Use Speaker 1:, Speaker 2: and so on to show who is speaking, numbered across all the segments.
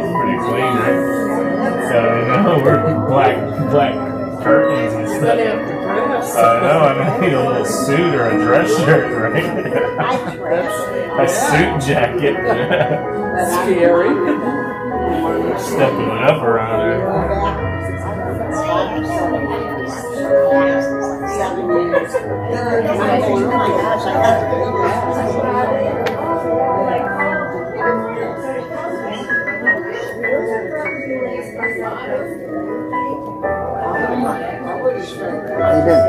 Speaker 1: looks pretty clean, right? So, you know, we're black curtains and stuff. I know, I need a little suit or a dress shirt, right? A suit jacket.
Speaker 2: Scary.
Speaker 1: Stepping it up around here.
Speaker 3: How you been?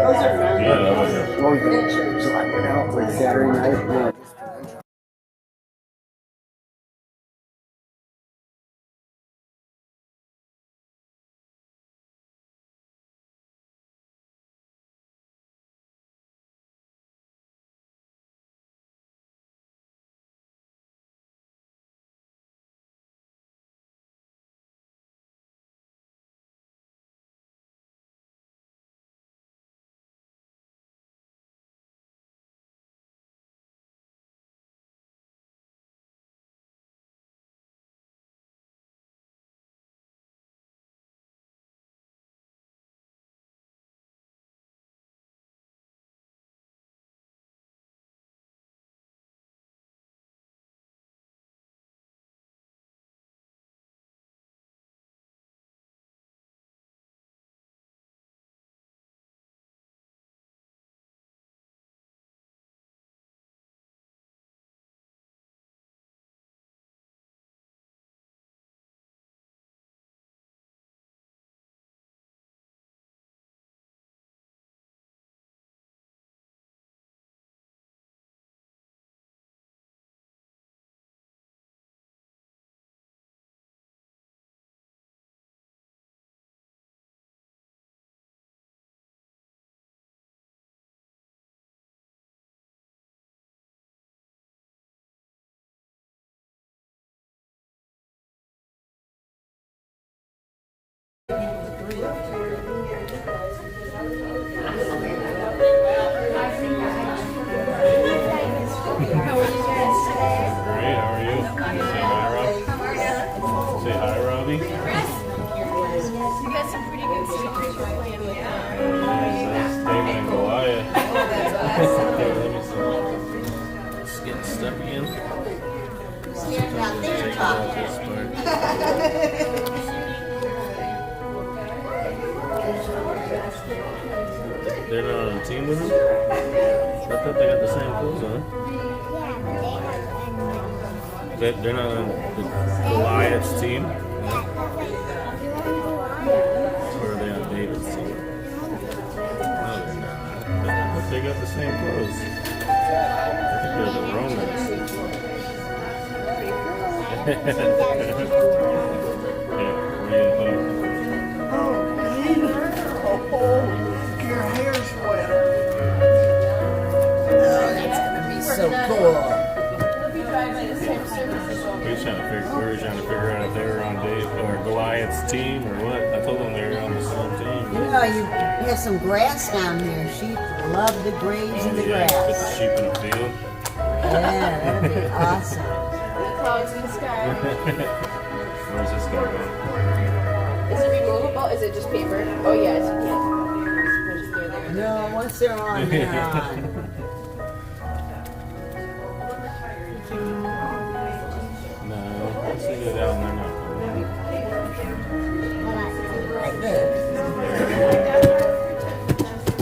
Speaker 1: Yeah,
Speaker 3: So I went out like Saturday night.
Speaker 1: They're not on a team with him? I thought they got the same clothes on. They're not on the Goliath's team? Or are they on David's team? No, they're not. But they got the same clothes. I think they're the Romans. Yeah, where you put them?
Speaker 3: Your hair's wet. Oh, that's gonna be so cool.
Speaker 1: We were trying to figure out if they were on Dave or Goliath's team or what. I told them they were on the same team.
Speaker 3: You know, you have some grass down here. Sheep love to graze in the
Speaker 1: Yeah, put the
Speaker 3: grass.
Speaker 1: sheep in the field.
Speaker 3: Yeah, that'd be awesome.
Speaker 4: Clouds in the sky.
Speaker 1: Where's this guy going?
Speaker 4: Is it removable? Is it just paper? Oh yeah, it's just throw there.
Speaker 3: No, once they're on, they're on.
Speaker 1: No, let's leave it out and they're not
Speaker 3: Right there.
Speaker 1: coming. Where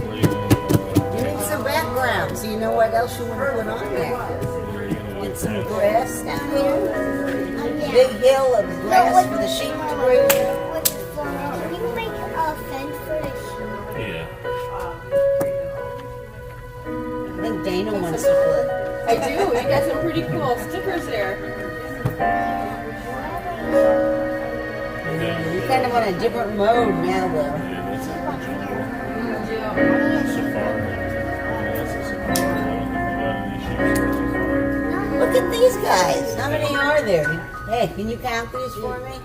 Speaker 1: are you going?
Speaker 3: You need some background so you know what else you want to put on there.
Speaker 1: Where are you going to
Speaker 3: Get some grass down here. Big hill of grass for the sheep to graze.
Speaker 5: Can you make a fence for the sheep?
Speaker 1: Yeah.
Speaker 3: I think Dana wants to put.
Speaker 4: I do. You got some pretty cool stickers there.
Speaker 3: You're kind of on a different mode now, though.
Speaker 1: Yeah, that's a jungle. Safari. Yeah, that's a safari. I don't think we got any sheep safari.
Speaker 3: Look at these guys. How many are there? Hey, can you count these for me?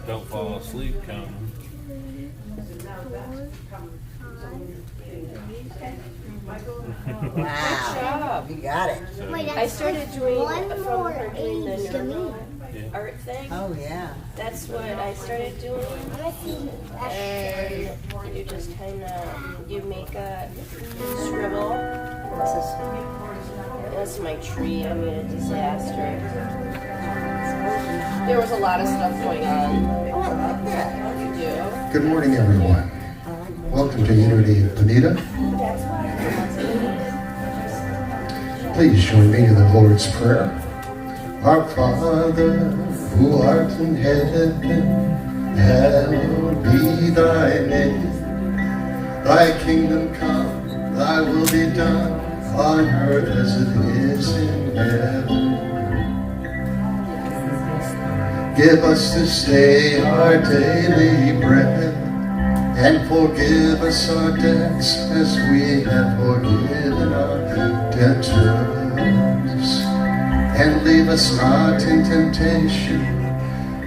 Speaker 1: Don't fall asleep counting.
Speaker 3: Wow. You got it.
Speaker 5: Wait,
Speaker 4: I started doing
Speaker 5: one
Speaker 4: from
Speaker 5: more
Speaker 4: her doing the
Speaker 5: age to me.
Speaker 4: neuro art thing.
Speaker 3: Oh, yeah.
Speaker 4: That's what I started doing. And you just kind of, you make a scribble.
Speaker 3: What's this?
Speaker 4: That's my tree. I mean, a disaster. There was a lot of stuff going on. You do?
Speaker 6: Good morning, everyone. Welcome to Unity of Bonita. Please join me in the Lord's Prayer. Our Father, who art in heaven, hallowed be thy name. Thy kingdom come, thy will be done, on earth as it is in heaven. Give us this day our daily bread, and forgive us our debts as we have forgiven our debtors. And lead us not in temptation,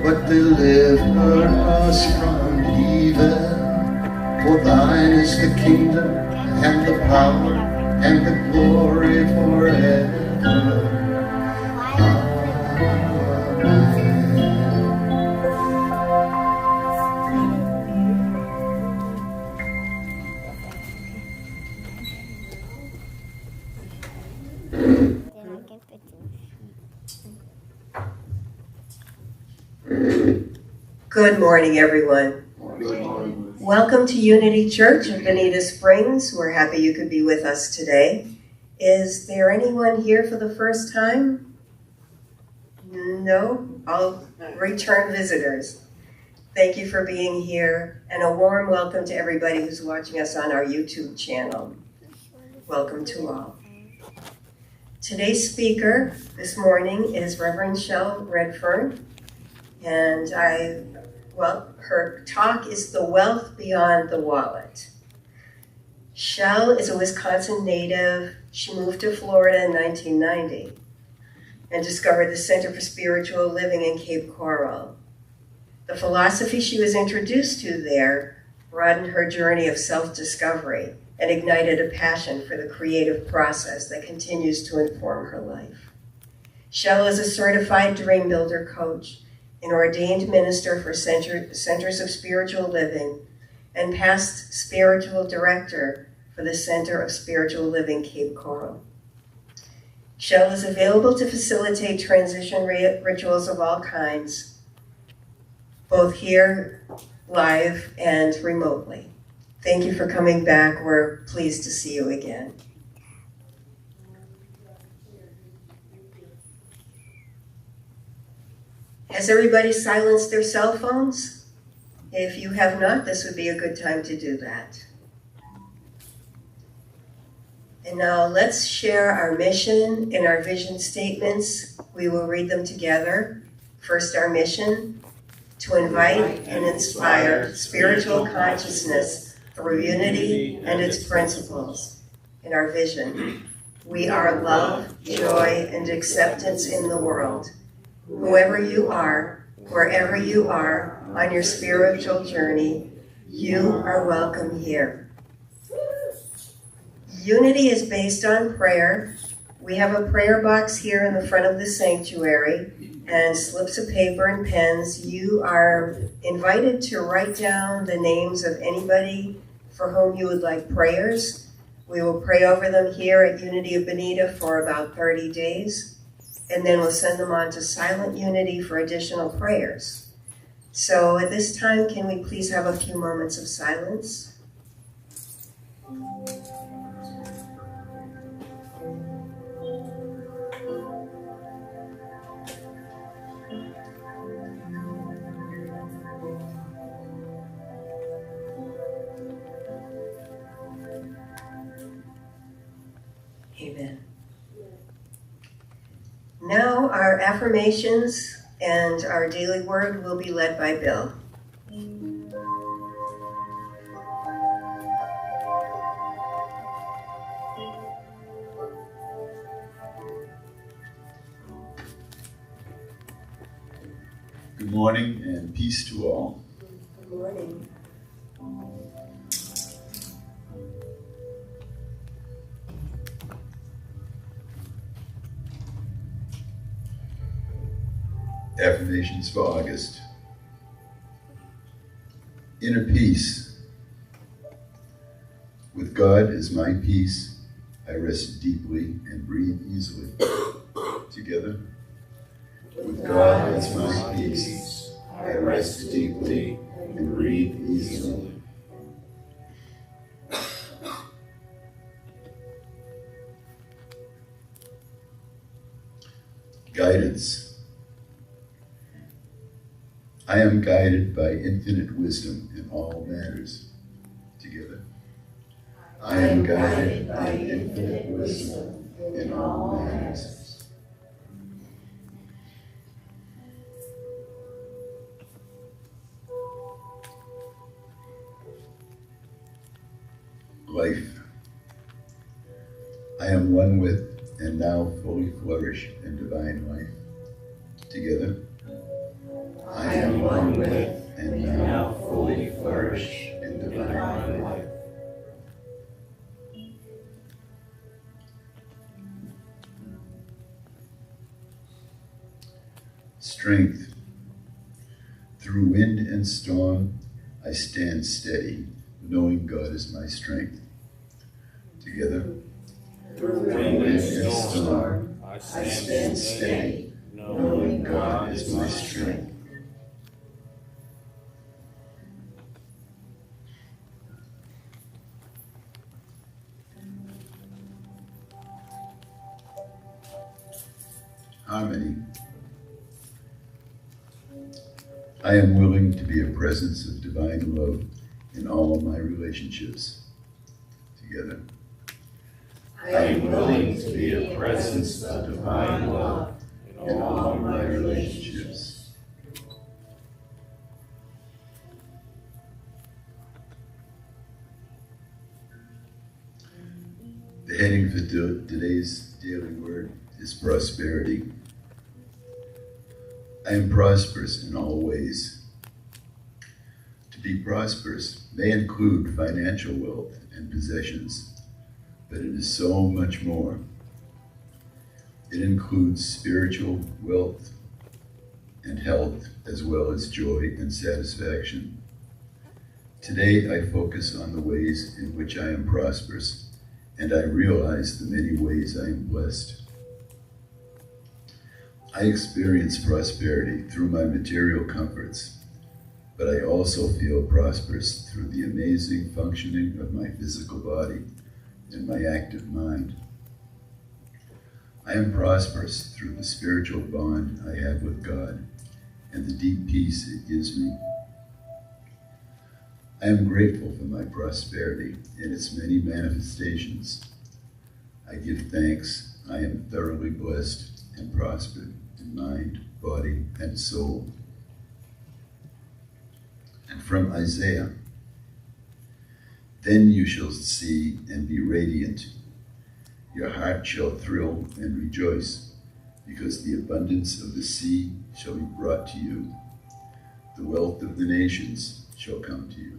Speaker 6: but deliver us from evil. For thine is the kingdom, and the power, and the glory forever.
Speaker 7: Good morning, everyone. Welcome to Unity Church of Bonita Springs. We're happy you could be with us today. Is there anyone here for the first time? No? All return visitors. Thank you for being here, and a warm welcome to everybody who's watching us on our YouTube channel. Welcome to all. Today's speaker this morning is Reverend Shell Redfern, and her talk is The Wealth Beyond the Wallet. Shell is a Wisconsin native. She moved to Florida in 1990 and discovered the Center for Spiritual Living in Cape Coral. The philosophy she was introduced to there broadened her journey of self-discovery and ignited a passion for the creative process that continues to inform her life. Shell is a certified dream builder coach, an ordained minister for Centers of Spiritual Living, and past spiritual director for the Center of Spiritual Living Cape Coral. Shell is available to facilitate transition rituals of all kinds, both here, live, and remotely. Thank you for coming back. We're pleased to see you again. Has everybody silenced their cell phones? If you have not, this would be a good time to do that. And now let's share our mission and our vision statements. We will read them together. First, our mission: to invite and inspire spiritual consciousness through unity and its principles. In our vision: we are love, joy, and acceptance in the world. Whoever you are, wherever you are on your spiritual journey, you are welcome here. Unity is based on prayer. We have a prayer box here in the front of the sanctuary and slips of paper and pens. You are invited to write down the names of anybody for whom you would like prayers. We will pray over them here at Unity of Bonita for about 30 days. And then we'll send them on to Silent Unity for additional prayers. So at this time, can we please have a few moments of silence? Amen. Now our affirmations and our daily word will be led by Bill.
Speaker 8: Good morning and peace to all.
Speaker 7: Good morning.
Speaker 8: Affirmations for August. Inner peace. With God as my peace, I rest deeply and breathe easily. Together. With God as my peace, I rest deeply and breathe easily. Guidance. I am guided by infinite wisdom in all matters. Together. I am guided by infinite wisdom in all matters. Life. I am one with and now fully flourish in divine life. Together. I am one with and now fully flourish in divine life. Strength. Through wind and storm, I stand steady, knowing God is my strength. Together. Through wind and storm, I stand steady, knowing God is my strength. Harmony. I am willing to be a presence of divine love in all my relationships. Together. I am willing to be a presence of divine love in all my relationships. The heading for today's daily word is prosperity. I am prosperous in all ways. To be prosperous may include financial wealth and possessions, but it is so much more. It includes spiritual wealth and health, as well as joy and satisfaction. Today, I focus on the ways in which I am prosperous, and I realize the many ways I am blessed. I experience prosperity through my material comforts, but I also feel prosperous through the amazing functioning of my physical body and my active mind. I am prosperous through the spiritual bond I have with God and the deep peace it gives me. I am grateful for my prosperity and its many manifestations. I give thanks. I am thoroughly blessed and prospered in mind, body, and soul. And from Isaiah, then you shall see and be radiant. Your heart shall thrill and rejoice, because the abundance of the sea shall be brought to you. The wealth of the nations shall come to you.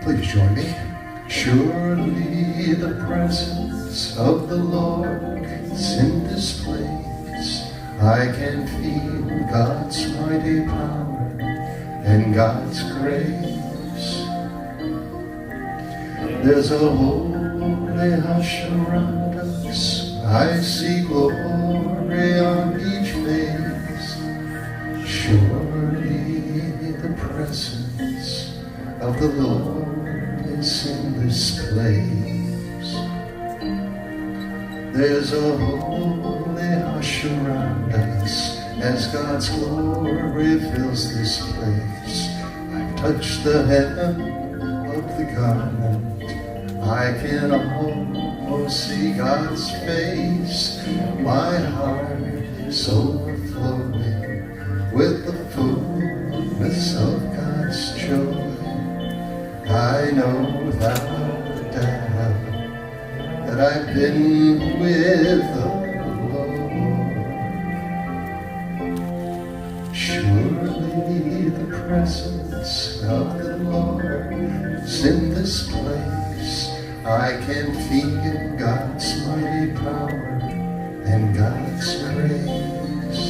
Speaker 6: Please join me. Surely the presence of the Lord is in this place. I can feel God's mighty power and God's grace. There's a holy hush around us. I see glory on each face. Surely the presence of the Lord is in this place. There's a holy hush around us as God's glory fills this place. I've touched the hem of the garment. I can almost see God's face. My heart is overflowing with the fullness of God's joy. I know without a doubt that I've been with the Lord. Surely the presence of the Lord is in this place. I can feel God's mighty power and God's grace.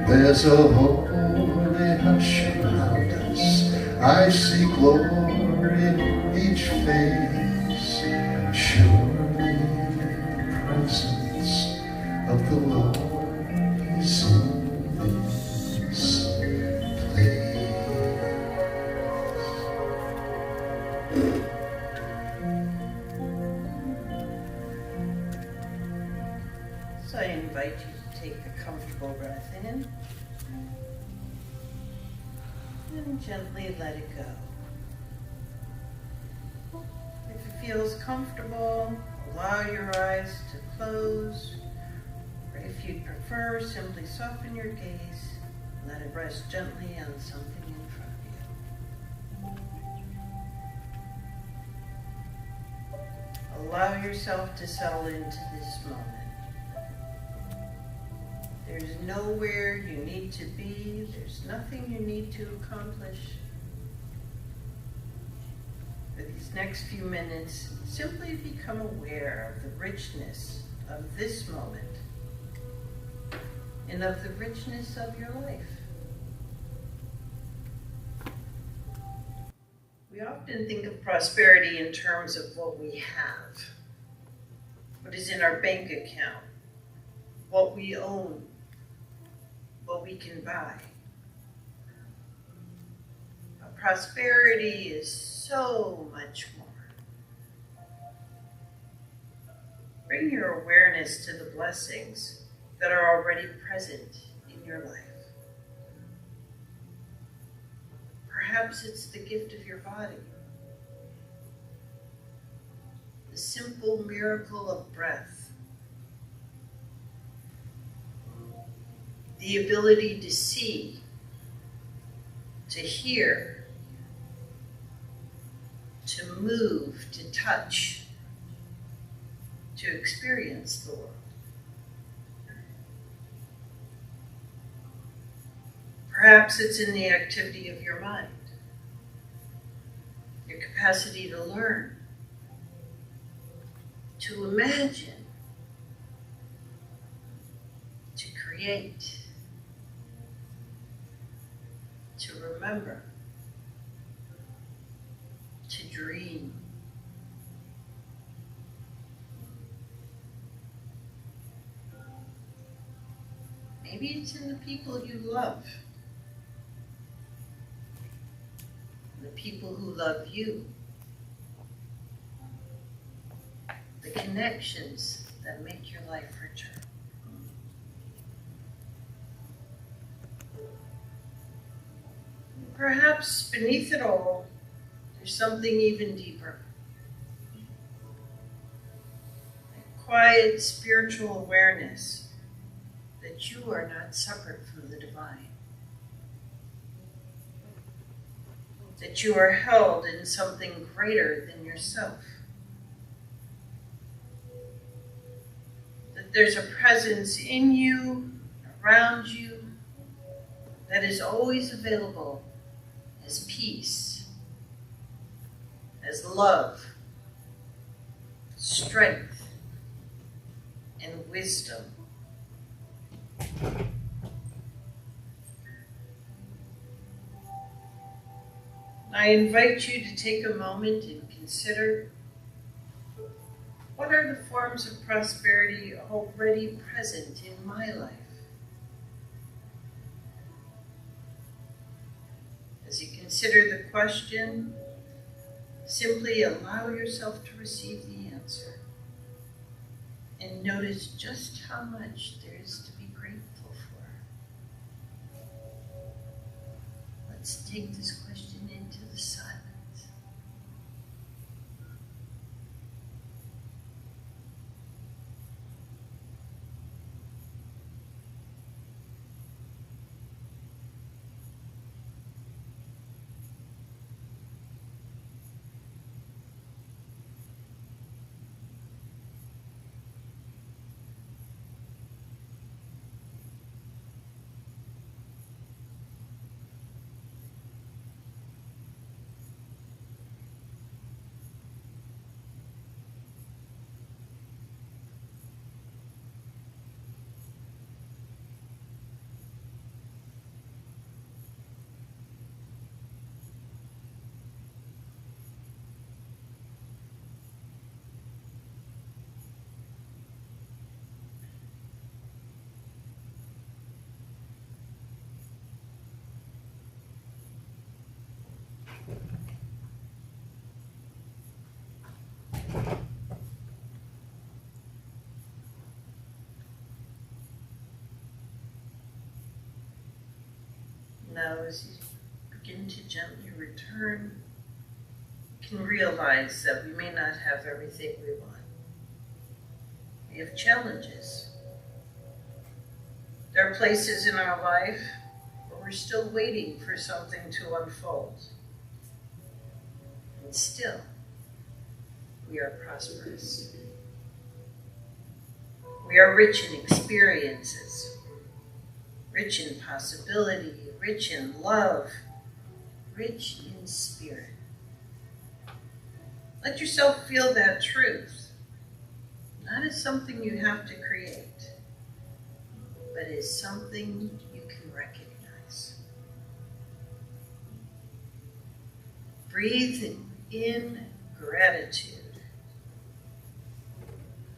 Speaker 6: There's a holy hush around us. I see glory in each face. Surely the presence of the Lord is in this place.
Speaker 3: So I invite you to take a comfortable breath in and gently let it go. If it feels comfortable, allow your eyes to close, or if you'd prefer, simply soften your gaze, let it rest gently on something in front of you. Allow yourself to settle into this moment. There's nowhere you need to be. There's nothing you need to accomplish. For these next few minutes, simply become aware of the richness of this moment and of the richness of your life. We often think of prosperity in terms of what we have, what is in our bank account, what we own, what we can buy. But prosperity is so much more. Bring your awareness to the blessings that are already present in your life. Perhaps it's the gift of your body, the simple miracle of breath, the ability to see, to hear, to move, to touch, to experience the world. Perhaps it's in the activity of your mind, your capacity to learn, to imagine, to create, to remember, to dream. Maybe it's in the people you love, the people who love you, the connections that make your life richer. Perhaps beneath it all, there's something even deeper. A quiet spiritual awareness that you are not separate from the divine. That you are held in something greater than yourself. That there's a presence in you, around you, that is always available as peace, as love, strength, and wisdom. I invite you to take a moment and consider, what are the forms of prosperity already present in my life? As you consider the question, simply allow yourself to receive the answer and notice just how much there is to be grateful for. Let's take this question into the silence. Now, as you begin to gently return, you can realize that we may not have everything we want. We have challenges. There are places in our life where we're still waiting for something to unfold. And still, we are prosperous. We are rich in experiences, rich in possibility, rich in love, rich in spirit. Let yourself feel that truth, not as something you have to create, but as something you can recognize. Breathe in gratitude.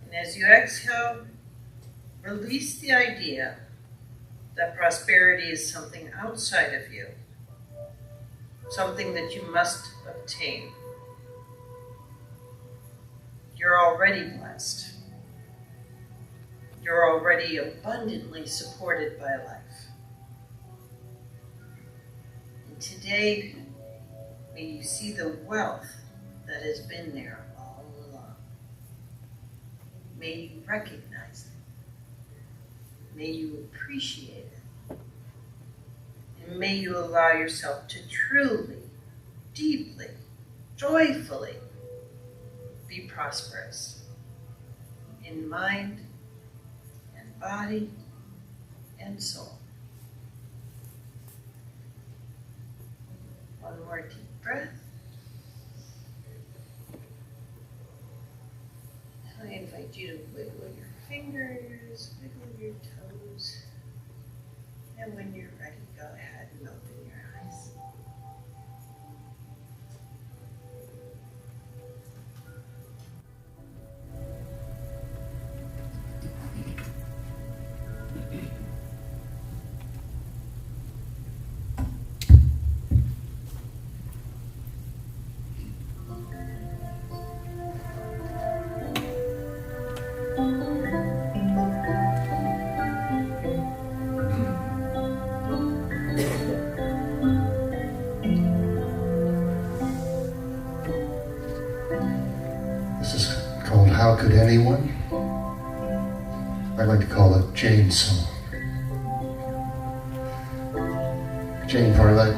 Speaker 3: And as you exhale, release the idea that prosperity is something outside of you, something that you must obtain. You're already blessed. You're already abundantly supported by life. And today, may you see the wealth that has been there all along. May you recognize it. May you appreciate it. And may you allow yourself to truly, deeply, joyfully be prosperous in mind and body and soul. One more deep breath. I invite you to wiggle your fingers, wiggle your toes, and when you're ready, go ahead and open your eyes.
Speaker 6: This is called How Could Anyone? I like to call it Jane's song. Jane probably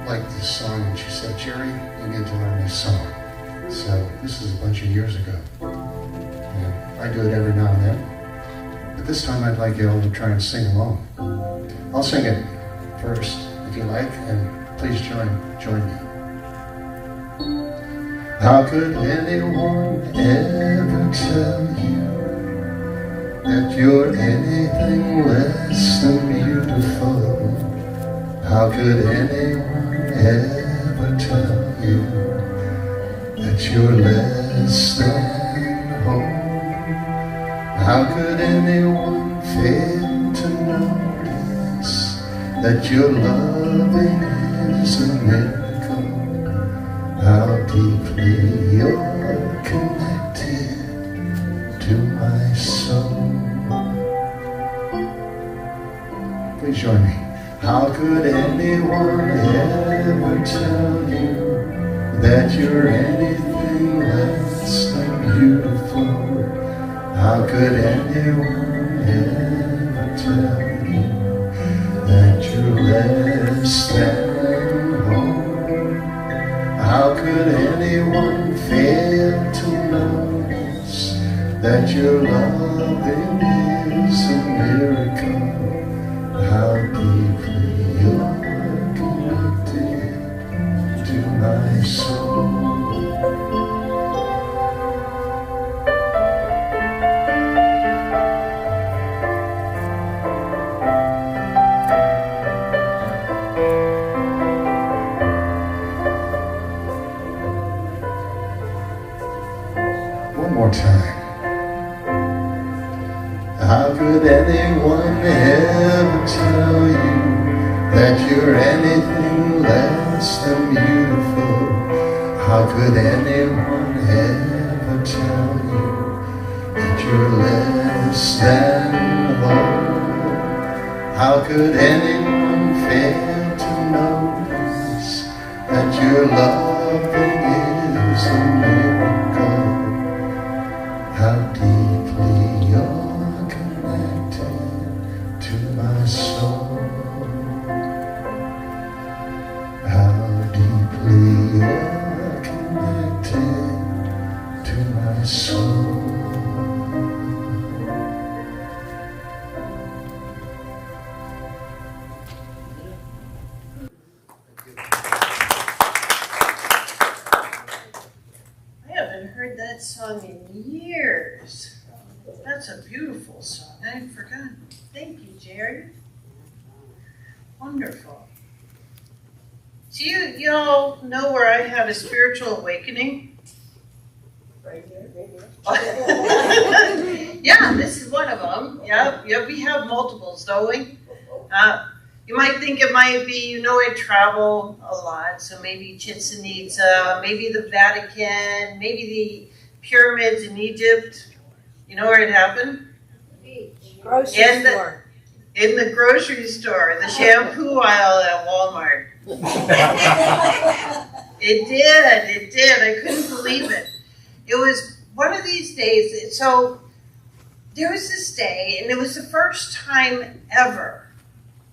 Speaker 6: liked this song and she said, Jerry, you need to learn this song. So this is a bunch of years ago. And I do it every now and then. But this time I'd like you all to try and sing along. I'll sing it first if you like, and please join me. How could anyone ever tell you that you're anything less than beautiful? How could anyone ever tell you that you're less than whole? How could anyone fail to notice that your loving is a miracle? How deeply you're connected to my soul. Please join me. How could anyone ever tell you that you're anything less than beautiful? How could anyone ever tell you that you're less than whole? How could anyone fail to notice that your loving is a miracle? How deeply you're connected to my soul. One more time. How could anyone ever tell you that you're anything less than beautiful? How could anyone ever tell you that you're less than whole? How could anyone fail to soul.
Speaker 3: I haven't heard that song in years. That's a beautiful song. I'd forgotten. Thank you, Jerry. Wonderful. Do you all know where I had a spiritual awakening?
Speaker 7: Right here.
Speaker 3: Yeah, this is one of them. Yeah, we have multiples, don't we? You might think it might be, I travel a lot, so maybe Chichen Itza, maybe the Vatican, maybe the pyramids in Egypt. You know where it happened?
Speaker 4: Grocery store.
Speaker 3: In the grocery store, the shampoo aisle at Walmart. It did. I couldn't believe it. It was one of these days. So there was this day, and it was the first time ever.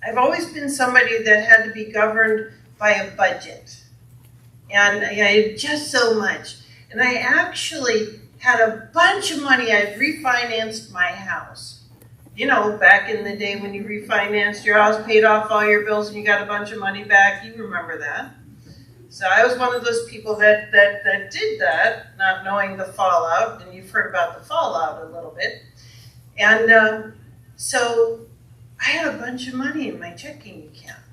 Speaker 3: I've always been somebody that had to be governed by a budget. And just so much. And I actually had a bunch of money. I refinanced my house. Back in the day when you refinanced your house, paid off all your bills, and you got a bunch of money back. You remember that. So I was one of those people that did that, not knowing the fallout, and you've heard about the fallout a little bit. And so I had a bunch of money in my checking account.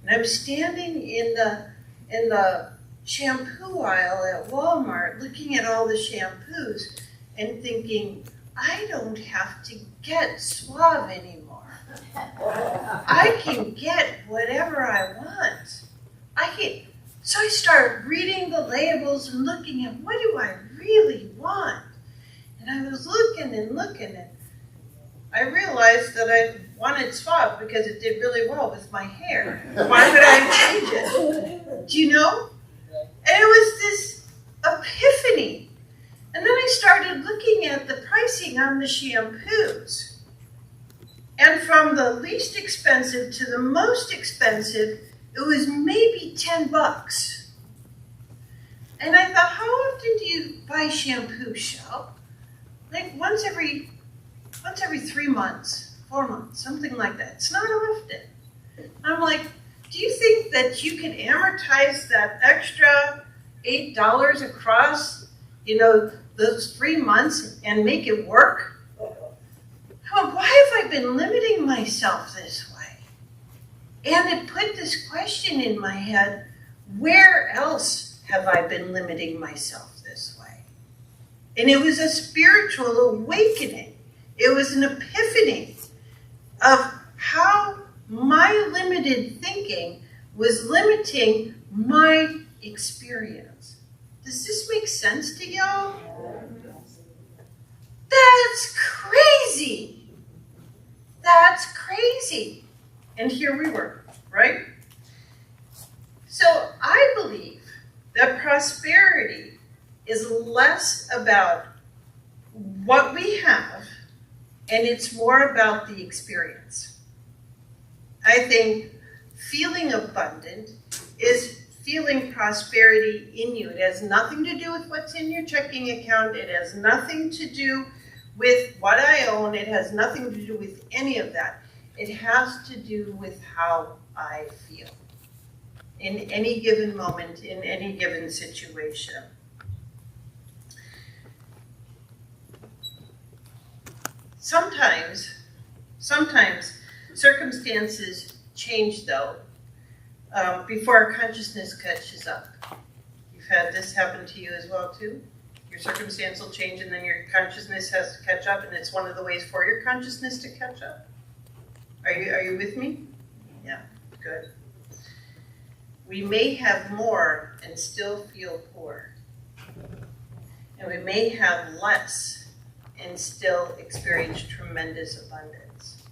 Speaker 3: And I'm standing in the shampoo aisle at Walmart looking at all the shampoos and thinking, I don't have to get Suave anymore. I can get whatever I want. So I started reading the labels and looking at what do I really want. And I was looking and I realized that I wanted Suave because it did really well with my hair. Why would I change it? Do you know? And it was this epiphany. And then I started looking at the pricing on the shampoos. And from the least expensive to the most expensive, it was maybe $10. And I thought, how often do you buy shampoo, Shell? Like once every 3 months, 4 months, something like that. It's not often. I'm like, do you think that you can amortize that extra $8 across, those 3 months and make it work? Why have I been limiting myself this way? And it put this question in my head, where else have I been limiting myself this way? And it was a spiritual awakening. It was an epiphany of how my limited thinking was limiting my experience. Does this make sense to y'all? That's crazy. That's crazy. And here we were, right? So I believe that prosperity is less about what we have, and it's more about the experience. I think feeling abundant is feeling prosperity in you. It has nothing to do with what's in your checking account. It has nothing to do with what I own. It has nothing to do with any of that. It has to do with how I feel in any given moment, in any given situation. Sometimes circumstances change though, before our consciousness catches up. You've had this happen to you as well too? Your circumstance will change and then your consciousness has to catch up, and it's one of the ways for your consciousness to catch up. Are you with me? Yeah, good. We may have more and still feel poor. And we may have less and still experience tremendous abundance.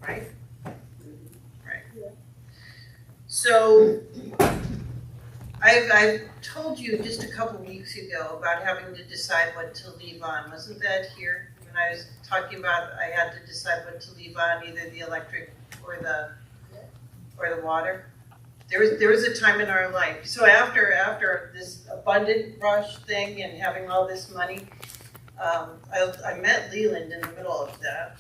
Speaker 3: Right? Right. So I've told you just a couple weeks ago about having to decide what to leave on. Wasn't that here? When I was talking about I had to decide what to leave on, either the electric or the water. There was a time in our life. So after this abundant rush thing and having all this money, I met Leland in the middle of that,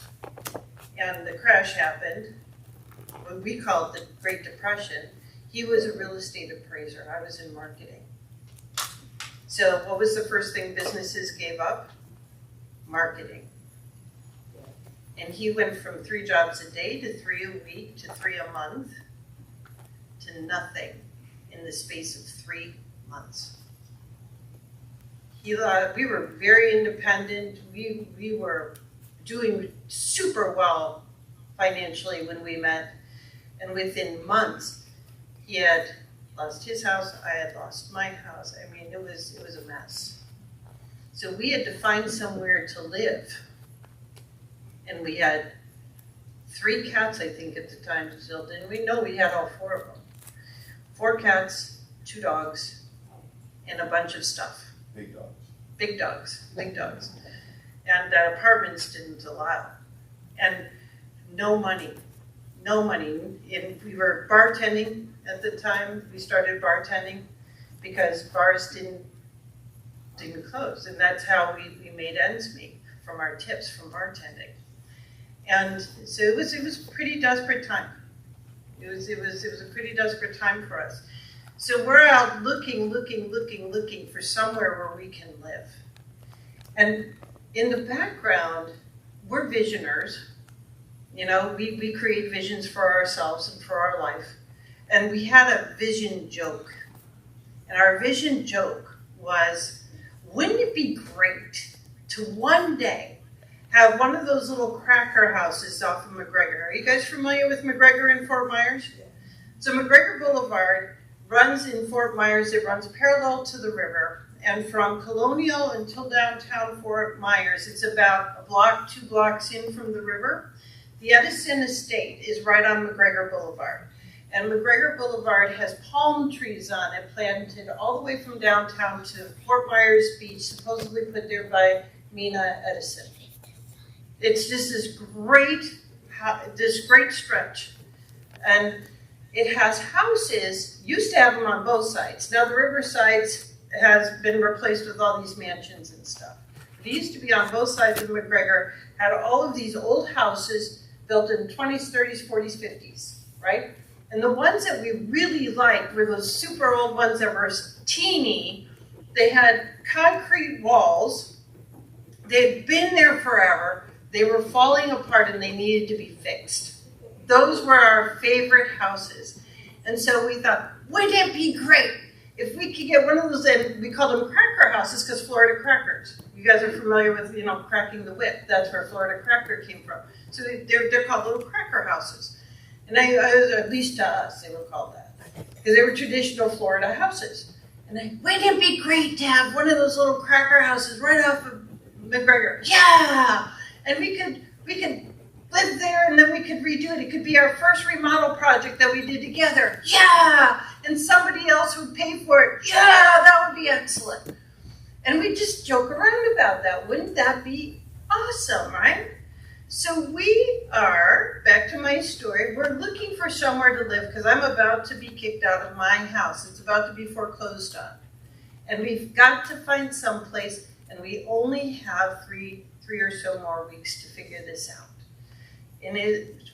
Speaker 3: and the crash happened. What we called the Great Depression. He was a real estate appraiser. I was in marketing. So what was the first thing businesses gave up? Marketing. And he went from 3 jobs a day to 3 a week to 3 a month to nothing in the space of 3 months. We were very independent. We were doing super well financially when we met. And within months, he had lost his house, I had lost my house. I mean, it was a mess. So we had to find somewhere to live. And we had 3 cats, I think, at the time still, didn't we? No, we had all 4 of them. 4 cats, 2 dogs, and a bunch of stuff.
Speaker 1: Big dogs.
Speaker 3: Big dogs, big dogs. And apartments didn't allow. And no money, no money. And we were bartending at the time. We started bartending because bars didn't close. And that's how we made ends meet from our tips from bartending. And so it was a pretty desperate time. It was a pretty desperate time for us. So we're out looking for somewhere where we can live. And in the background, we're visioners. You know, we create visions for ourselves and for our life. And we had a vision joke. And our vision joke was, wouldn't it be great to one day have one of those little cracker houses off of McGregor? Are you guys familiar with McGregor in Fort Myers? So McGregor Boulevard runs in Fort Myers. It runs parallel to the river. And from Colonial until downtown Fort Myers, it's about a block, 2 blocks in from the river. The Edison Estate is right on McGregor Boulevard. And McGregor Boulevard has palm trees on it, planted all the way from downtown to Fort Myers Beach, supposedly put there by Mina Edison. It's just this great stretch. And it has houses, used to have them on both sides. Now the river sides has been replaced with all these mansions and stuff. It used to be on both sides of McGregor, had all of these old houses built in 20s, 30s, 40s, 50s, right? And the ones that we really liked were those super old ones that were teeny. They had concrete walls. They'd been there forever. They were falling apart and they needed to be fixed. Those were our favorite houses. And so we thought, wouldn't it be great if we could get one of those, and we called them cracker houses because Florida crackers. You guys are familiar with, cracking the whip. That's where Florida cracker came from. So they're called little cracker houses. And at least to us, they were called that. Because they were traditional Florida houses. And wouldn't it be great to have one of those little cracker houses right off of McGregor? Yeah! And we could live there and then we could redo it. It could be our first remodel project that we did together. Yeah! And somebody else would pay for it. Yeah, that would be excellent. And we just joke around about that. Wouldn't that be awesome, right? So we are, back to my story, we're looking for somewhere to live because I'm about to be kicked out of my house. It's about to be foreclosed on. And we've got to find some place, and we only have three or so more weeks to figure this out. And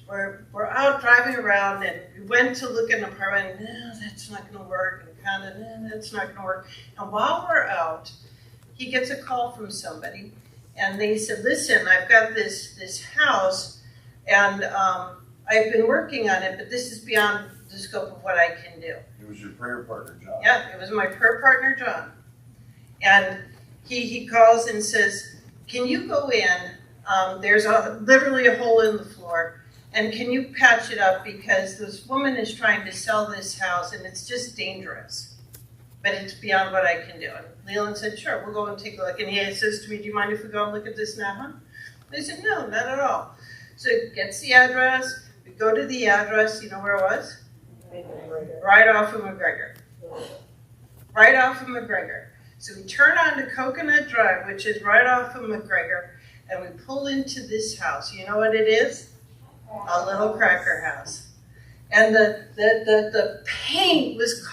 Speaker 3: we're out driving around, and we went to look at an apartment, no, that's not going to work, and no, that's not going to work. And while we're out, he gets a call from somebody, and they said, listen, I've got this house, and I've been working on it, but this is beyond the scope of what I can do.
Speaker 1: It was your prayer partner, John.
Speaker 3: Yeah, it was my prayer partner, John. And he calls and says, can you go in? There's literally a hole in the floor, and can you patch it up because this woman is trying to sell this house, and it's just dangerous. But it's beyond what I can do. And Leland said, sure, we'll go and take a look. And he says to me, do you mind if we go and look at this now, huh? And I said, no, not at all. So he gets the address. We go to the address. You know where it was? Right off of McGregor. Right off of McGregor. So we turn onto Coconut Drive, which is right off of McGregor, and we pull into this house. You know what it is? A little cracker house. And the paint was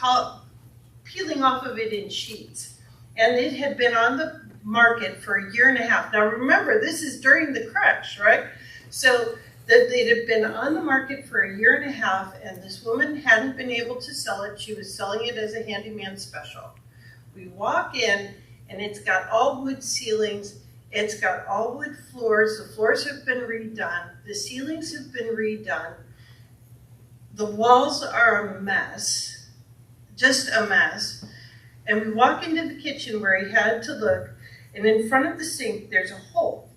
Speaker 3: peeling off of it in sheets. And it had been on the market for a year and a half. Now remember, this is during the crash, right? So that they'd have been on the market for a year and a half, and this woman hadn't been able to sell it. She was selling it as a handyman special. We walk in, and it's got all wood ceilings. It's got all wood floors. The floors have been redone. The ceilings have been redone. The walls are a mess, just a mess. And we walk into the kitchen where he had to look, and in front of the sink, there's a hole.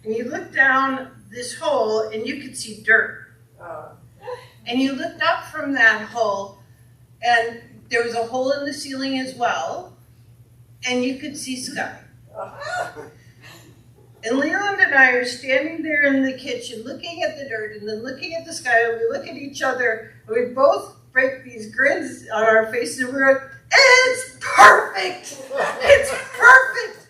Speaker 3: And you look down this hole, and you could see dirt. And you looked up from that hole, and there was a hole in the ceiling as well, and you could see sky. And Leland and I are standing there in the kitchen looking at the dirt and then looking at the sky, and we look at each other, and we both break these grins on our faces, and we're like, it's perfect! It's perfect!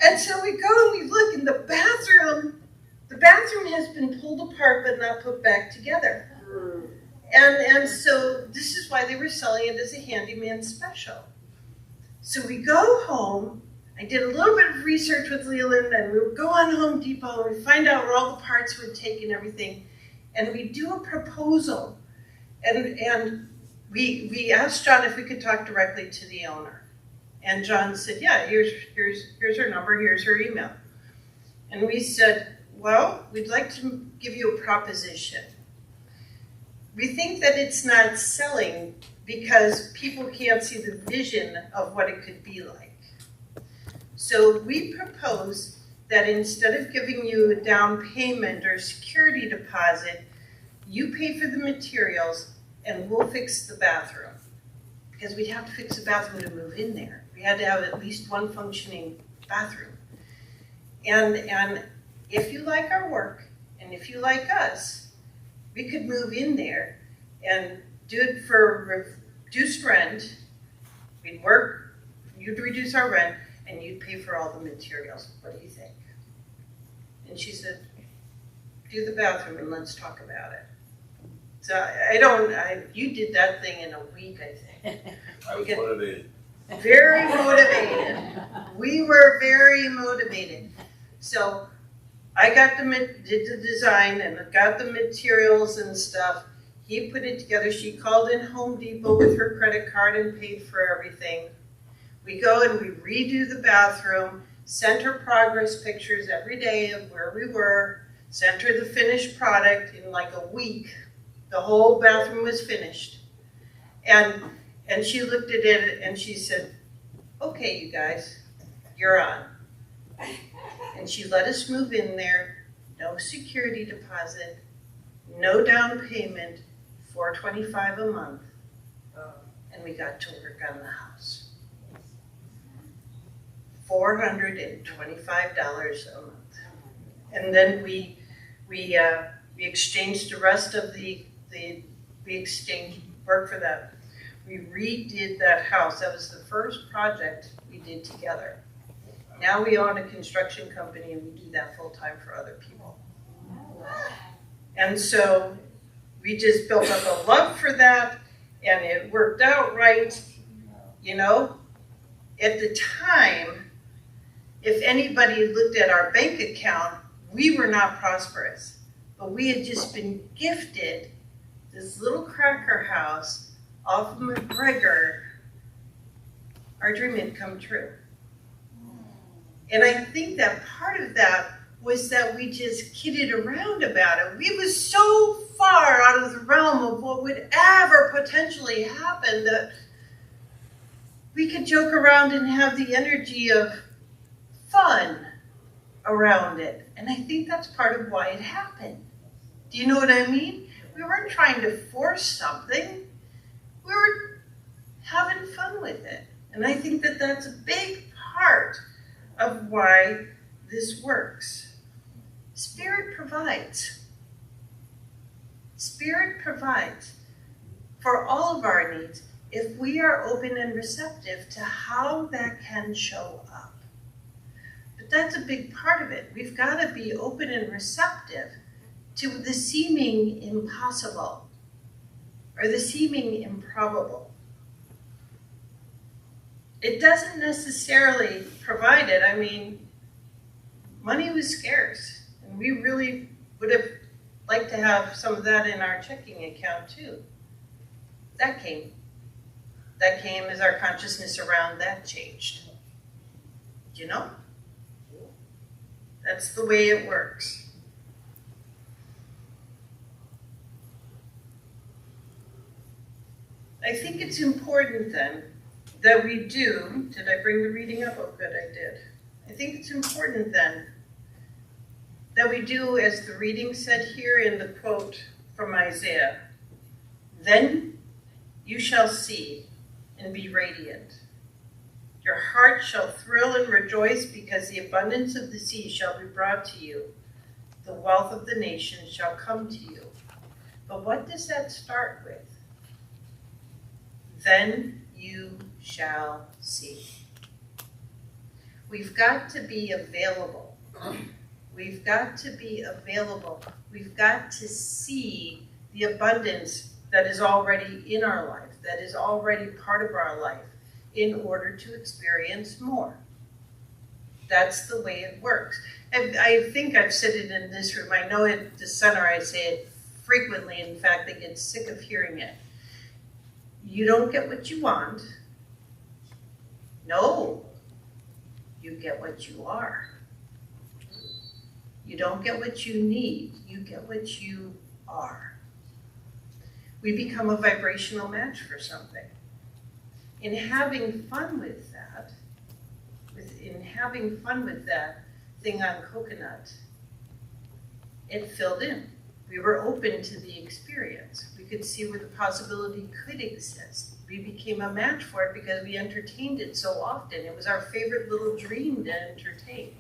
Speaker 3: And so we go and we look in the bathroom. The bathroom has been pulled apart but not put back together. And so this is why they were selling it as a handyman special. So we go home. I did a little bit of research with Leland, and we would go on Home Depot and we find out where all the parts would take and everything. And we do a proposal. And we asked John if we could talk directly to the owner. And John said, yeah, here's her number, here's her email. And we said, well, we'd like to give you a proposition. We think that it's not selling because people can't see the vision of what it could be like. So we propose that instead of giving you a down payment or security deposit, you pay for the materials and we'll fix the bathroom. Because we'd have to fix the bathroom to move in there. We had to have at least one functioning bathroom. And if you like our work, and if you like us, we could move in there and do it for reduced rent. We'd work, you'd reduce our rent, and you'd pay for all the materials. What do you think? And she said, do the bathroom and let's talk about it. So you did that thing in a week, I think.
Speaker 9: I was motivated.
Speaker 3: Very motivated. We were very motivated. So I did the design and got the materials and stuff. He put it together. She called in Home Depot with her credit card and paid for everything. We go and we redo the bathroom, sent her progress pictures every day of where we were, sent her the finished product in like a week. The whole bathroom was finished. And she looked at it and she said, okay, you guys, you're on. And she let us move in there, no security deposit, no down payment, $425 a month, and we got to work on the house. $425 a month. And then we exchanged the rest of we exchanged work for that. We redid that house. That was the first project we did together. Now we own a construction company and we do that full time for other people. And so we just built up a love for that, and it worked out right. You know, at the time, if anybody looked at our bank account, we were not prosperous. But we had just been gifted this little cracker house off of McGregor. Our dream had come true. And I think that part of that was that we just kidded around about it. We was so far out of the realm of what would ever potentially happen that we could joke around and have the energy of fun around it. And I think that's part of why it happened. Do you know what I mean? We weren't trying to force something. We were having fun with it. And I think that that's a big part of why this works. Spirit provides. Spirit provides for all of our needs if we are open and receptive to how that can show up. But that's a big part of it. We've got to be open and receptive to the seeming impossible or the seeming improbable. it doesn't necessarily provide it. I mean, money was scarce, and we really would have liked to have some of that in our checking account too. That came. That came as our consciousness around that changed. You know? That's the way it works. I think it's important then that we do, did I bring the reading up? Oh good, I did. I think it's important then that we do, as the reading said here in the quote from Isaiah, then you shall see and be radiant. Your heart shall thrill and rejoice because the abundance of the sea shall be brought to you. The wealth of the nations shall come to you. But what does that start with? Then you shall see. We've got to be available. We've got to be available. We've got to see the abundance that is already in our life, that is already part of our life, in order to experience more. That's the way it works. I think I've said it in this room. I know at the center I say it frequently. In fact, I get sick of hearing it. You don't get what you want. No, you get what you are. You don't get what you need. You get what you are. We become a vibrational match for something. In having fun with that, thing on coconut, it filled in. We were open to the experience. We could see where the possibility could exist. We became a match for it because we entertained it so often. It was our favorite little dream to entertain.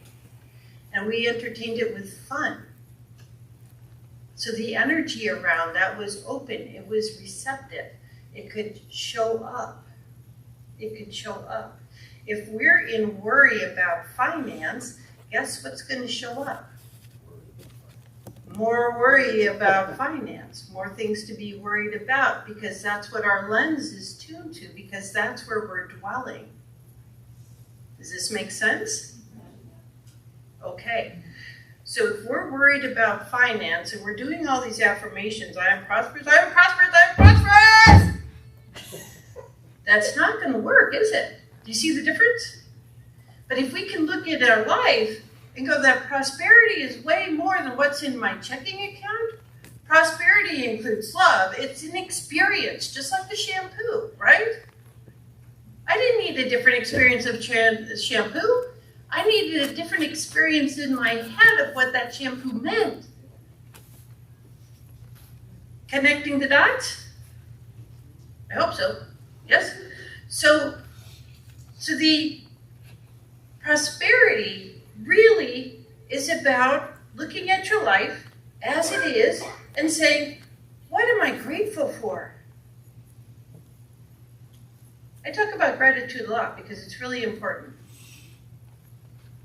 Speaker 3: And we entertained it with fun. So the energy around that was open. It was receptive. It could show up. It could show up. If we're in worry about finance, guess what's going to show up? More worry about finance, more things to be worried about, because that's what our lens is tuned to, because that's where we're dwelling. Does this make sense? Okay. So if we're worried about finance and we're doing all these affirmations, I am prosperous, I am prosperous, I am prosperous! That's not going to work, is it? Do you see the difference? But if we can look at our life and go, that prosperity is way more than what's in my checking account. Prosperity includes love. It's an experience, just like the shampoo, right? I didn't need a different experience of shampoo. I needed a different experience in my head of what that shampoo meant. Connecting the dots? I hope so. Yes? So the prosperity really is about looking at your life as it is and saying, what am I grateful for? I talk about gratitude a lot because it's really important.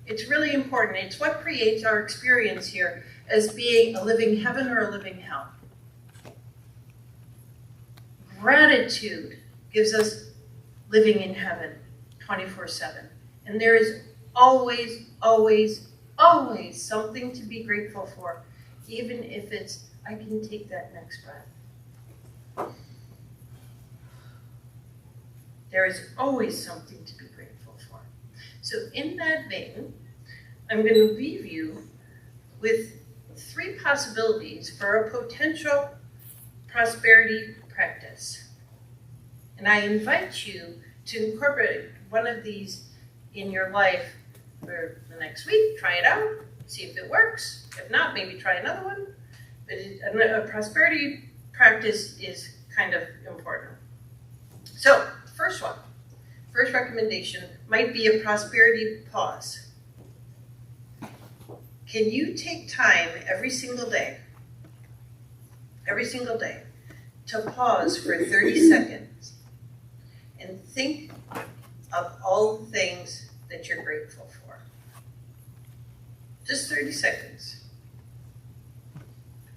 Speaker 3: It's really important. It's what creates our experience here as being a living heaven or a living hell. Gratitude gives us living in heaven 24/7. And there is always, always, always something to be grateful for, even if it's, I can take that next breath. There is always something to be grateful for. So in that vein, I'm going to leave you with 3 possibilities for a potential prosperity practice. And I invite you to incorporate one of these in your life for the next week. Try it out, see if it works. If not, maybe try another one. But a prosperity practice is kind of important. So, first recommendation might be a prosperity pause. Can you take time every single day, to pause for 30 seconds and think of all the things that you're grateful for? Just 30 seconds.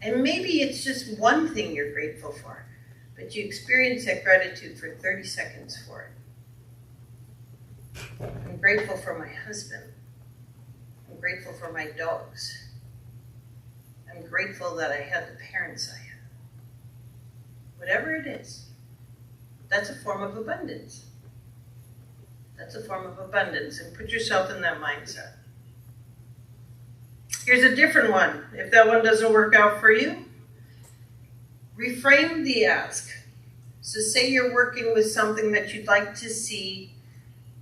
Speaker 3: And maybe it's just one thing you're grateful for, but you experience that gratitude for 30 seconds for it. I'm grateful for my husband. I'm grateful for my dogs. I'm grateful that I had the parents I had. Whatever it is, that's a form of abundance. That's a form of abundance, and put yourself in that mindset. Here's a different one. If that one doesn't work out for you, reframe the ask. So say you're working with something that you'd like to see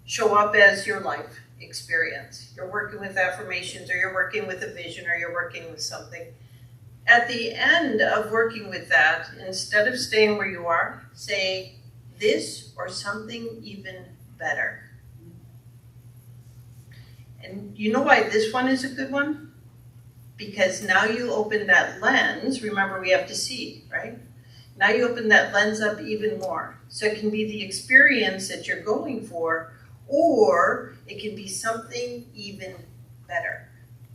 Speaker 3: show up as your life experience. You're working with affirmations, or you're working with a vision, or you're working with something. At the end of working with that, instead of staying where you are, say this or something even better. And you know why this one is a good one? Because now you open that lens. Remember, we have to see, right? Now you open that lens up even more. So it can be the experience that you're going for, or it can be something even better.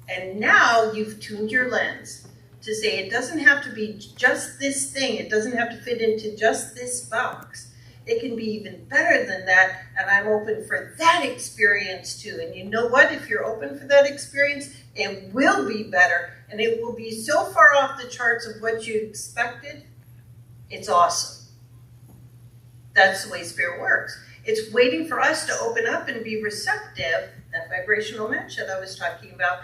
Speaker 3: And now you've tuned your lens to say it doesn't have to be just this thing. It doesn't have to fit into just this box. It can be even better than that, and I'm open for that experience too. And you know what? If you're open for that experience, it will be better, and it will be so far off the charts of what you expected. It's awesome. That's the way Spirit works. It's waiting for us to open up and be receptive, that vibrational match that I was talking about,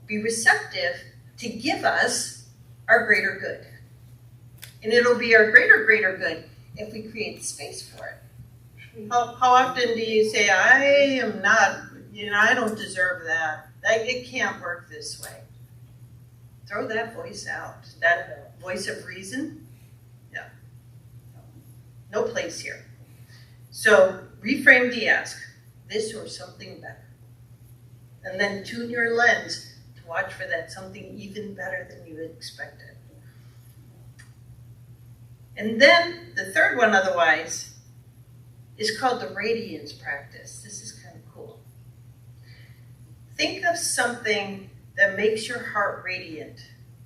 Speaker 3: be receptive to give us our greater good. And it'll be our greater good if we create space for it. How often do you say, I am not, I don't deserve that. It can't work this way. Throw that voice out. That voice of reason, no place here. So reframe the ask, this or something better. And then tune your lens to watch for that something even better than you had expected. And then the third one, otherwise, is called the radiance practice. This is kind of cool. Think of something that makes your heart radiant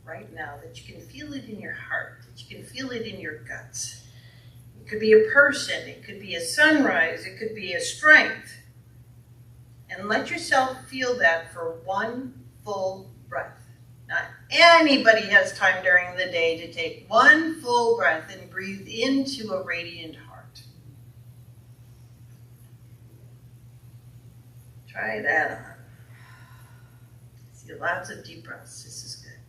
Speaker 3: right now, that you can feel it in your heart, that you can feel it in your guts. It could be a person, it could be a sunrise, it could be a strength. And let yourself feel that for one full breath. Not anybody has time during the day to take one full breath and breathe into a radiant heart. Try that on. See, lots of deep breaths. This is good.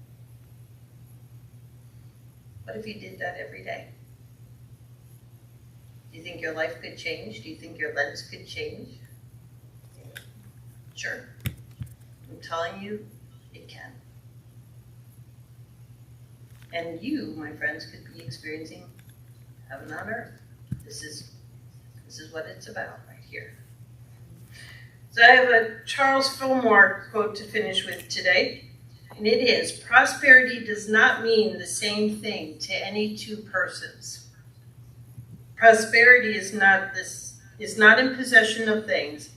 Speaker 3: What if you did that every day? Do you think your life could change? Do you think your lens could change? Sure. I'm telling you, it can. And you, my friends, could be experiencing heaven on earth. This is what it's about right here. So I have a Charles Fillmore quote to finish with today. And it is, prosperity does not mean the same thing to any two persons. Prosperity is not in possession of things,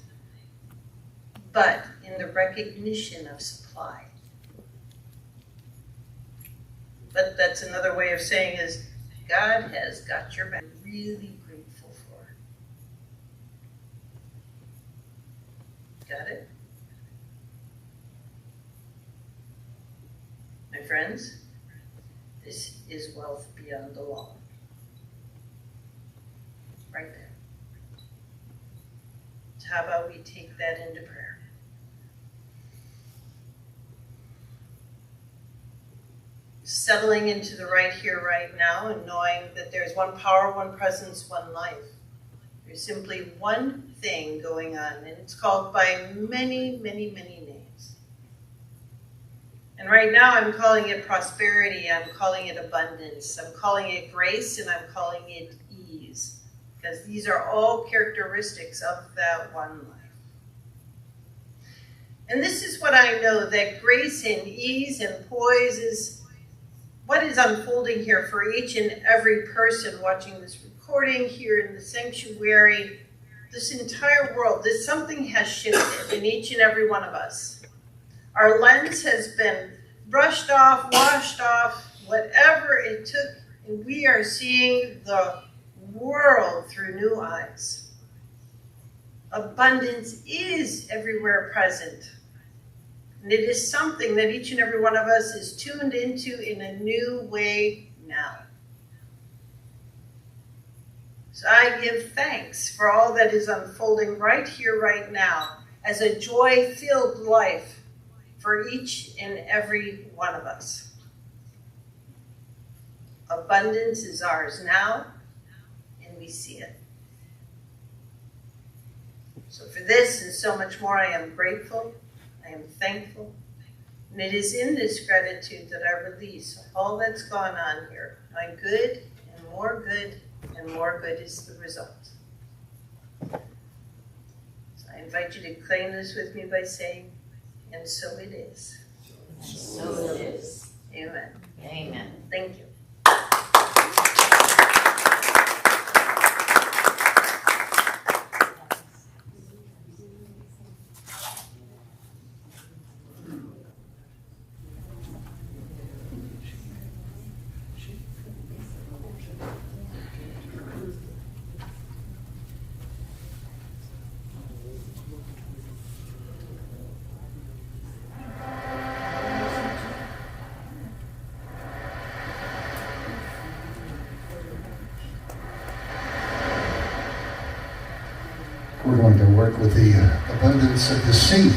Speaker 3: but in the recognition of supply. But that's another way of saying is, God has got your back. I'm really grateful for it. Got it? My friends, this is wealth beyond the law. Right there. So how about we take that into prayer? Settling into the right here, right now, and knowing that there's one power, one presence, one life. There's simply one thing going on, and it's called by many, many, many names. And right now I'm calling it prosperity, I'm calling it abundance, I'm calling it grace, and I'm calling it ease. Because these are all characteristics of that one life. And this is what I know, that grace and ease and poise is what is unfolding here for each and every person watching this recording here in the sanctuary, this entire world. This something has shifted in each and every one of us. Our lens has been brushed off, washed off, whatever it took, and we are seeing the world through new eyes. Abundance is everywhere present. And it is something that each and every one of us is tuned into in a new way now. So I give thanks for all that is unfolding right here, right now, as a joy-filled life for each and every one of us. Abundance is ours now, and we see it. So for this and so much more, I am grateful, I am thankful, and it is in this gratitude that I release all that's gone on here. My good and more good is the result. So I invite you to claim this with me by saying, and so it is.
Speaker 9: And so it is.
Speaker 3: Amen.
Speaker 9: Amen.
Speaker 3: Thank you.
Speaker 6: We're going to work with the abundance of the sea.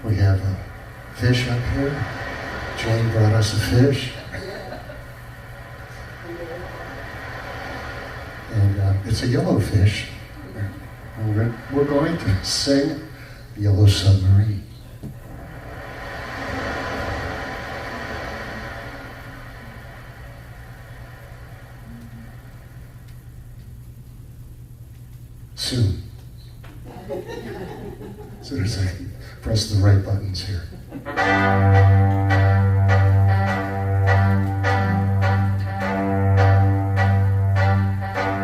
Speaker 6: We have a fish up here. Jane brought us a fish. And it's a yellow fish. And we're going to sing Yellow Submarine. Soon. As soon as I press the right buttons here.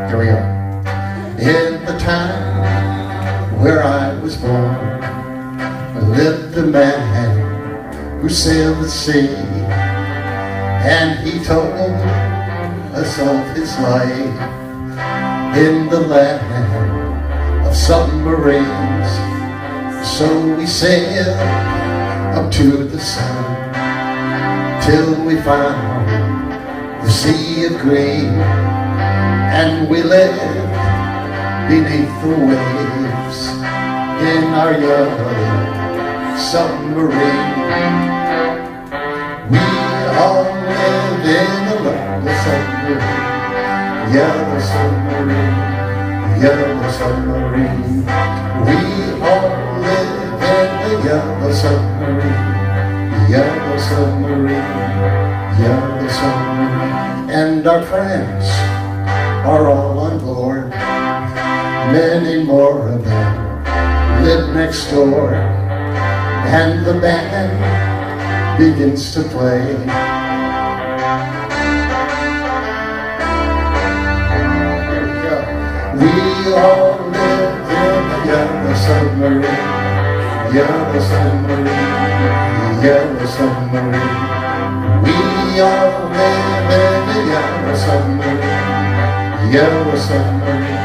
Speaker 6: Here we are. In the town where I was born, lived a man who sailed the sea, and he told us of his life in the land of submarines. So we sailed up to the sun till we found the sea of green, and we lived beneath the waves in our yellow submarine. We all live in a yellow submarine, yellow submarine, yellow submarine. We all live in a yellow submarine, yellow submarine, yellow submarine. And our friends are all on board. Many more of them live next door, and the band begins to play. We all live in a yellow submarine, yellow submarine, yellow submarine. We all live in a yellow submarine, yellow submarine,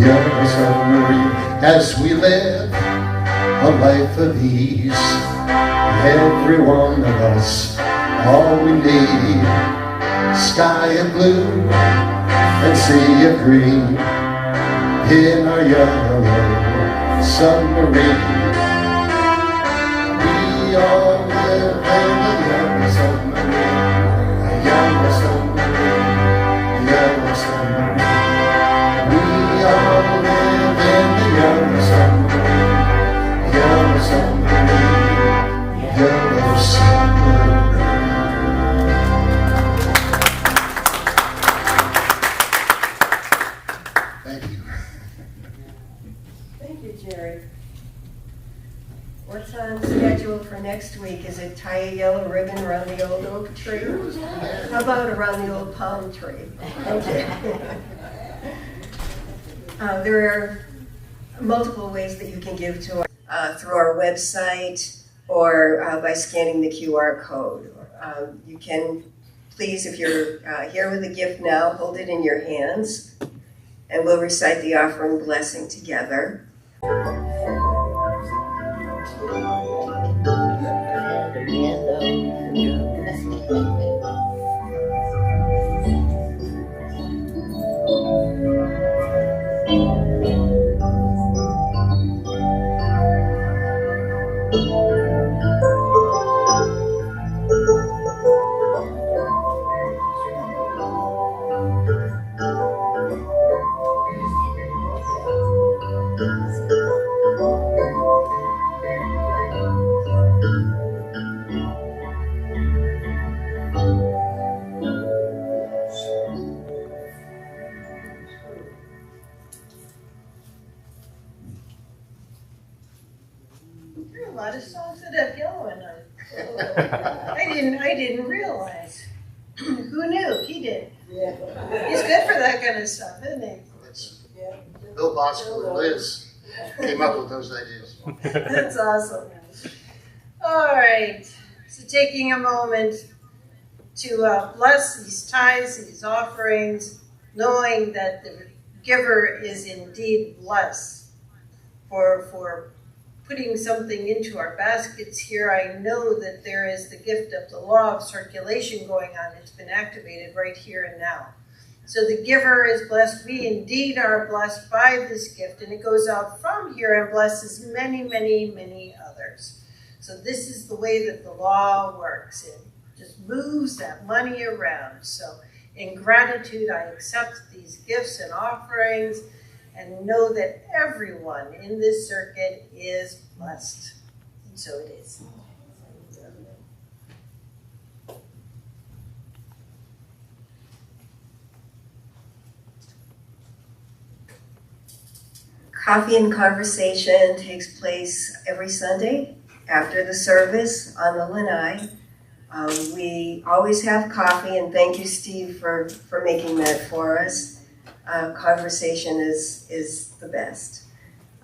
Speaker 6: yellow submarine. As we live a life of ease, every one of us, all we need, sky of blue and sea of green, in our yellow submarine. We all live in a yellow submarine, a yellow submarine, yellow submarine. We all live in a yellow submarine, yellow submarine, yellow submarine.
Speaker 7: What's on schedule for next week? Is it tie a yellow ribbon around the old oak tree? How about around the old palm tree? Okay. There are multiple ways that you can give to us through our website or by scanning the QR code. You can, please, if you're here with a gift now, hold it in your hands and we'll recite the offering blessing together.
Speaker 3: There are a lot of songs that have yellow in them. I didn't realize. Who knew? He did. He's good for that kind of stuff, isn't he?
Speaker 6: Bill Bosco and Liz came up with those ideas.
Speaker 3: That's awesome. All right. So taking a moment to bless these tithes, these offerings, knowing that the giver is indeed blessed for putting something into our baskets here. I know that there is the gift of the law of circulation going on. It's been activated right here and now. So the giver is blessed. We indeed are blessed by this gift, and it goes out from here and blesses many, many, many others. So this is the way that the law works. It just moves that money around. So in gratitude, I accept these gifts and offerings and know that everyone in this circuit is blessed. And so it is.
Speaker 7: Coffee and conversation takes place every Sunday after the service on the lanai. We always have coffee, and thank you, Steve, for making that for us. Conversation is the best.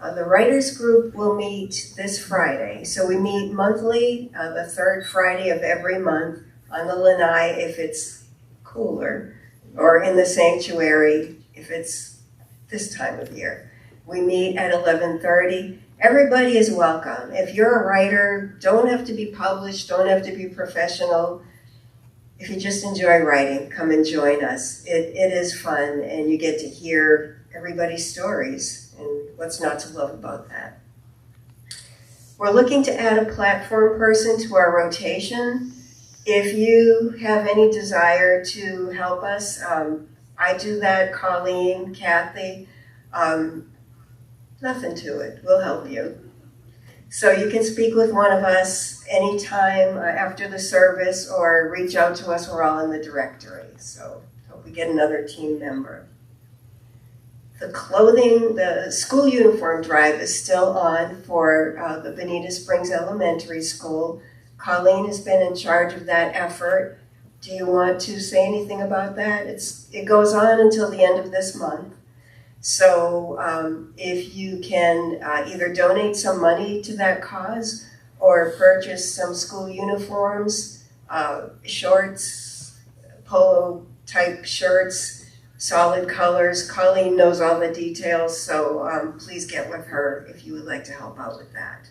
Speaker 7: The writers group will meet this Friday. So we meet monthly, the third Friday of every month on the lanai if it's cooler, or in the sanctuary if it's this time of year. We meet at 11:30. Everybody is welcome. If you're a writer, don't have to be published, don't have to be professional. If you just enjoy writing, come and join us. It is fun, and you get to hear everybody's stories, and what's not to love about that. We're looking to add a platform person to our rotation. If you have any desire to help us, I do that, Colleen, Kathy, nothing to it, we'll help you. So you can speak with one of us anytime after the service or reach out to us, we're all in the directory. So hope we get another team member. The clothing, the school uniform drive is still on for the Bonita Springs Elementary School. Colleen has been in charge of that effort. Do you want to say anything about that? It goes on until the end of this month. So if you can either donate some money to that cause or purchase some school uniforms, shorts, polo type shirts, solid colors. Colleen knows all the details, so please get with her if you would like to help out with that.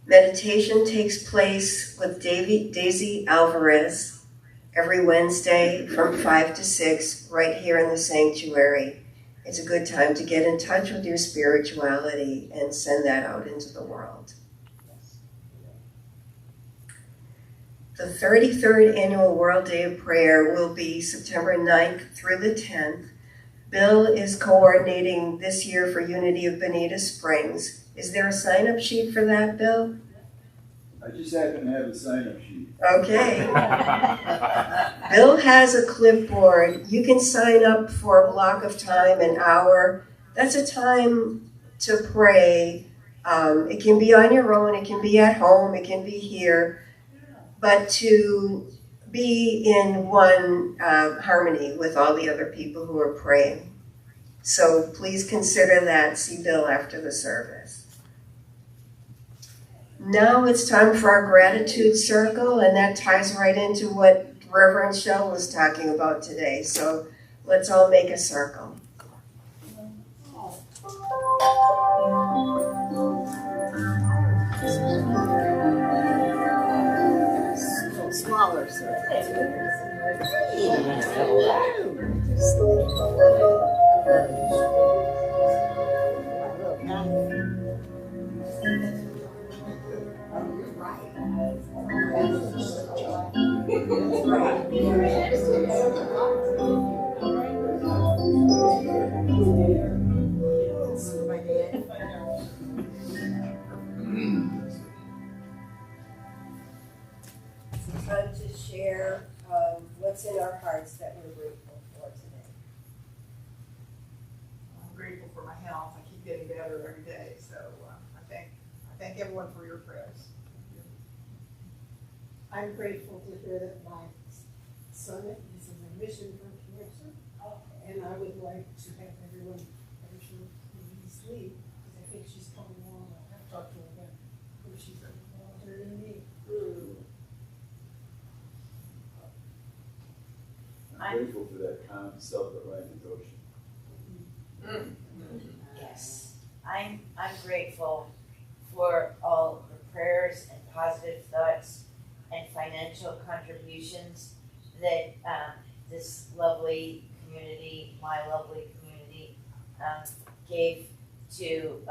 Speaker 7: Meditation takes place with Daisy Alvarez every Wednesday from 5 to 6 right here in the sanctuary. It's a good time to get in touch with your spirituality and send that out into the world. The 33rd Annual World Day of Prayer will be September 9th through the 10th. Bill is coordinating this year for Unity of Bonita Springs. Is there a sign-up sheet for that, Bill?
Speaker 8: I just happen to have a sign-up sheet.
Speaker 7: Okay. Bill has a clipboard. You can sign up for a block of time, an hour. That's a time to pray. It can be on your own, it can be at home, it can be here, but to be in one harmony with all the other people who are praying. So please consider that. See Bill after the service. Now it's time for our gratitude circle, and that ties right into what Reverend Shell was talking about today. So Let's all make a circle.
Speaker 10: Smaller circle.
Speaker 7: It's time to share what's in our hearts that we're grateful for today.
Speaker 2: I'm grateful for my health. I keep getting better every day, so I thank everyone for your prayers.
Speaker 11: I'm grateful to hear that my son is in remission from cancer, and I would like to have everyone mention please leave, because I think she's coming along. I'll have to talk to her again, where she's older than me.
Speaker 8: I'm grateful for that calm, self-reliant devotion.
Speaker 9: Yes, I'm grateful for all the prayers and positive thoughts and financial contributions that this lovely community, my lovely community, gave to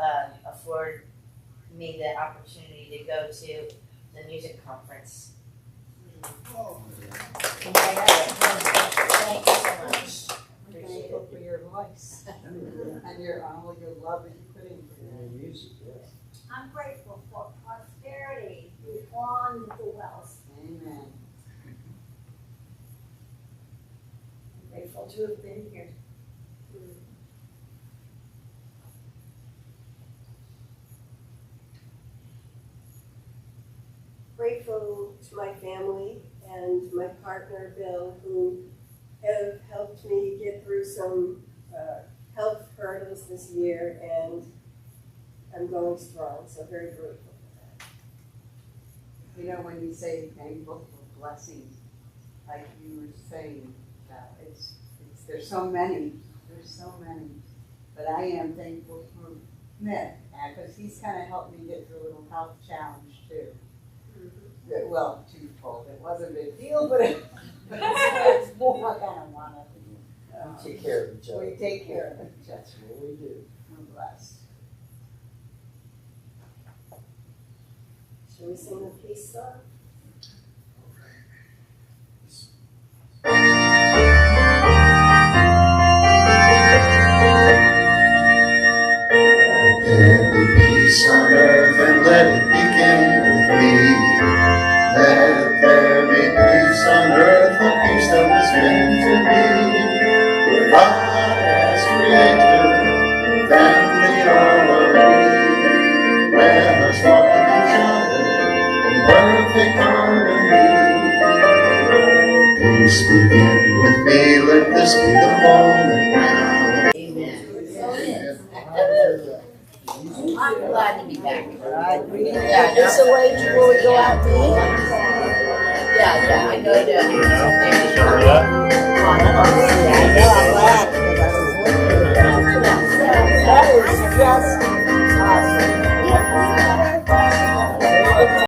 Speaker 9: afford me the opportunity to go to the music conference. Thank you so much.
Speaker 10: I'm grateful for your voice and all your love that you put into music.
Speaker 5: I'm grateful for prosperity through wonderful wealth.
Speaker 10: Amen.
Speaker 11: I'm grateful to have been here.
Speaker 7: Grateful to my family and my partner Bill, who have helped me get through some health hurdles this year, and I'm going strong, so very grateful for that.
Speaker 10: You know, when you say thankful for blessings, like you were saying, there's so many, but I am thankful for Mick, because he's kind of helped me get through a little health challenge too. Well, twofold. It wasn't a big deal, but it's more kind of one of them.
Speaker 12: We take care of each other.
Speaker 10: We take care of each other.
Speaker 12: That's what we do.
Speaker 10: We're blessed.
Speaker 7: Shall we sing the peace song?
Speaker 6: There be peace on earth and let it begin with me. Let there be peace on earth, the peace that was meant to be. With God as creator, family all of we. Let us walk with each other in perfect harmony. Peace begin with me, let this be the moment now.
Speaker 9: Amen. I'm glad to be back.
Speaker 10: Yeah, this a way before we go out to eat?
Speaker 9: Yeah, I know that.
Speaker 1: Hurry up.
Speaker 10: I know, I'm glad, because I was wondering about that. That is just